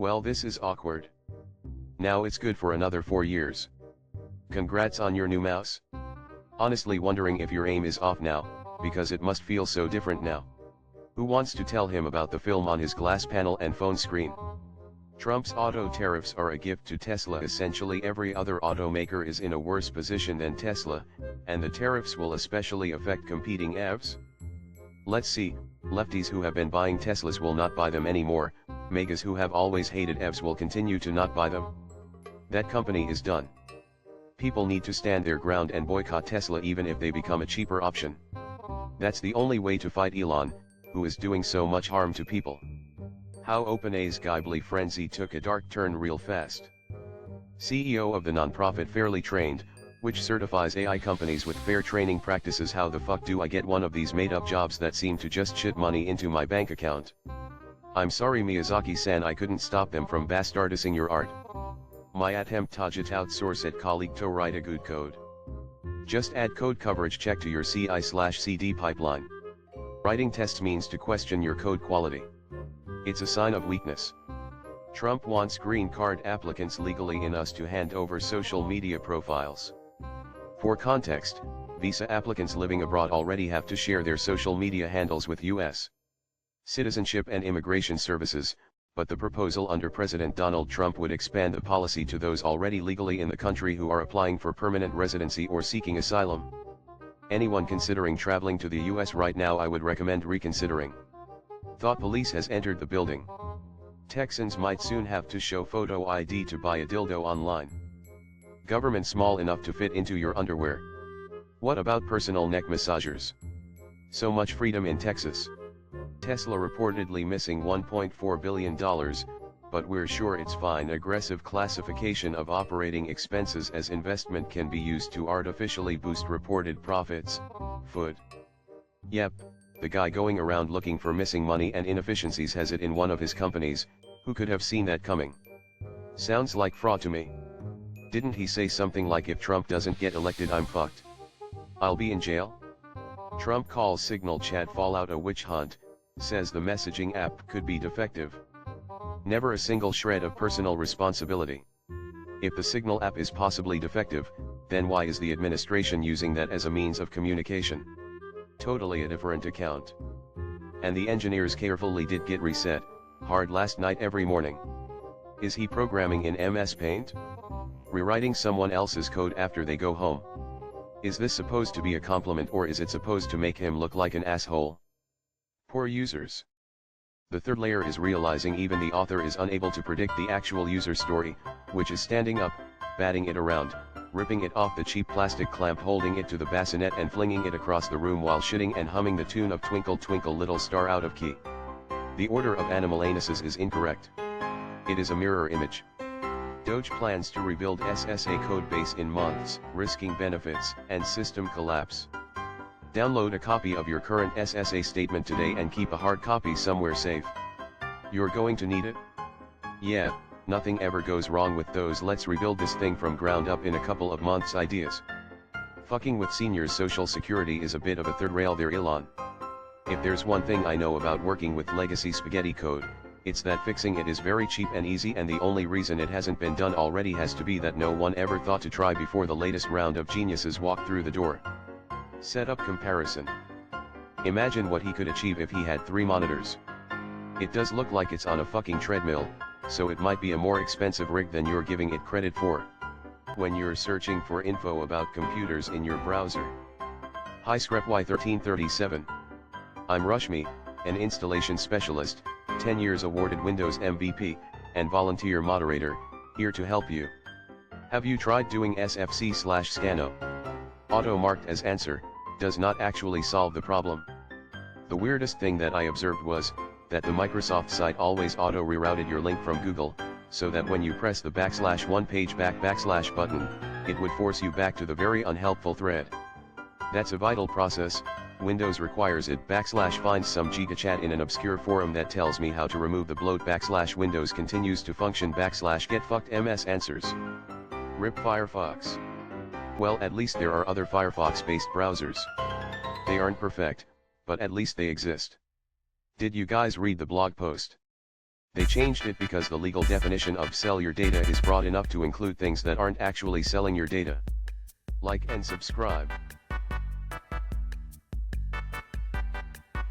Well, this is awkward. Now it's good for another 4 years. Congrats on your new mouse. Honestly wondering if your aim is off now, because it must feel so different now. Who wants to tell him about the film on his glass panel and phone screen? Trump's auto tariffs are a gift to Tesla. Essentially every other automaker is in a worse position than Tesla, and the tariffs will especially affect competing EVs. Let's see, lefties who have been buying Teslas will not buy them anymore, megas who have always hated EVs will continue to not buy them. That company is done. People need to stand their ground and boycott Tesla even if they become a cheaper option. That's the only way to fight Elon, who is doing so much harm to people. How OpenAI's Ghibli frenzy took a dark turn real fast. CEO of the nonprofit Fairly Trained, which certifies AI companies with fair training practices. How the fuck do I get one of these made-up jobs that seem to just shit money into my bank account? I'm sorry Miyazaki-san, I couldn't stop them from bastardizing your art. My attempt to outsource at colleague to write a good code. Just add code coverage check to your CI/CD pipeline. Writing tests means to question your code quality. It's a sign of weakness. Trump wants green card applicants legally in us to hand over social media profiles. For context, visa applicants living abroad already have to share their social media handles with U.S. Citizenship and Immigration Services, but the proposal under President Donald Trump would expand the policy to those already legally in the country who are applying for permanent residency or seeking asylum. Anyone considering traveling to the U.S. right now, I would recommend reconsidering. Thought police has entered the building. Texans might soon have to show photo ID to buy a dildo online. Government small enough to fit into your underwear. What about personal neck massagers? So much freedom in Texas. Tesla reportedly missing $1.4 billion, but we're sure it's fine. Aggressive classification of operating expenses as investment can be used to artificially boost reported profits. Food. Yep, the guy going around looking for missing money and inefficiencies has it in one of his companies. Who could have seen that coming? Sounds like fraud to me. Didn't he say something like, if Trump doesn't get elected I'm fucked? I'll be in jail? Trump calls Signal chat fallout a witch hunt, says the messaging app could be defective. Never a single shred of personal responsibility. If the Signal app is possibly defective, then why is the administration using that as a means of communication? Totally a different account. And the engineers carefully did git reset hard last night every morning. Is he programming in MS Paint? Rewriting someone else's code after they go home? Is this supposed to be a compliment, or is it supposed to make him look like an asshole? Poor users. The third layer is realizing even the author is unable to predict the actual user story, which is standing up, batting it around, ripping it off the cheap plastic clamp, holding it to the bassinet and flinging it across the room while shitting and humming the tune of Twinkle Twinkle Little Star out of key. The order of animal anuses is incorrect. It is a mirror image. Doge plans to rebuild SSA codebase in months, risking benefits and system collapse. Download a copy of your current SSA statement today and keep a hard copy somewhere safe. You're going to need it? Yeah, nothing ever goes wrong with those let's rebuild this thing from ground up in a couple of months ideas. Fucking with seniors' social security is a bit of a third rail there, Elon. If there's one thing I know about working with legacy spaghetti code, it's that fixing it is very cheap and easy, and the only reason it hasn't been done already has to be that no one ever thought to try before the latest round of geniuses walked through the door. Setup comparison. Imagine what he could achieve if he had 3 monitors. It does look like it's on a fucking treadmill, so it might be a more expensive rig than you're giving it credit for. When you're searching for info about computers in your browser. Hi ScrapY1337. I'm Rushmi, an installation specialist, 10 years awarded Windows MVP, and volunteer moderator, here to help you. Have you tried doing SFC/Scano? Auto marked as answer, does not actually solve the problem. The weirdest thing that I observed was that the Microsoft site always auto rerouted your link from Google, so that when you press the \1 page back / button, it would force you back to the very unhelpful thread. That's a vital process. Windows requires it / finds some gigachat in an obscure forum that tells me how to remove the bloat / Windows continues to function / get fucked MS answers. RIP Firefox. Well, at least there are other Firefox-based browsers. They aren't perfect, but at least they exist. Did you guys read the blog post? They changed it because the legal definition of sell your data is broad enough to include things that aren't actually selling your data. Like and subscribe.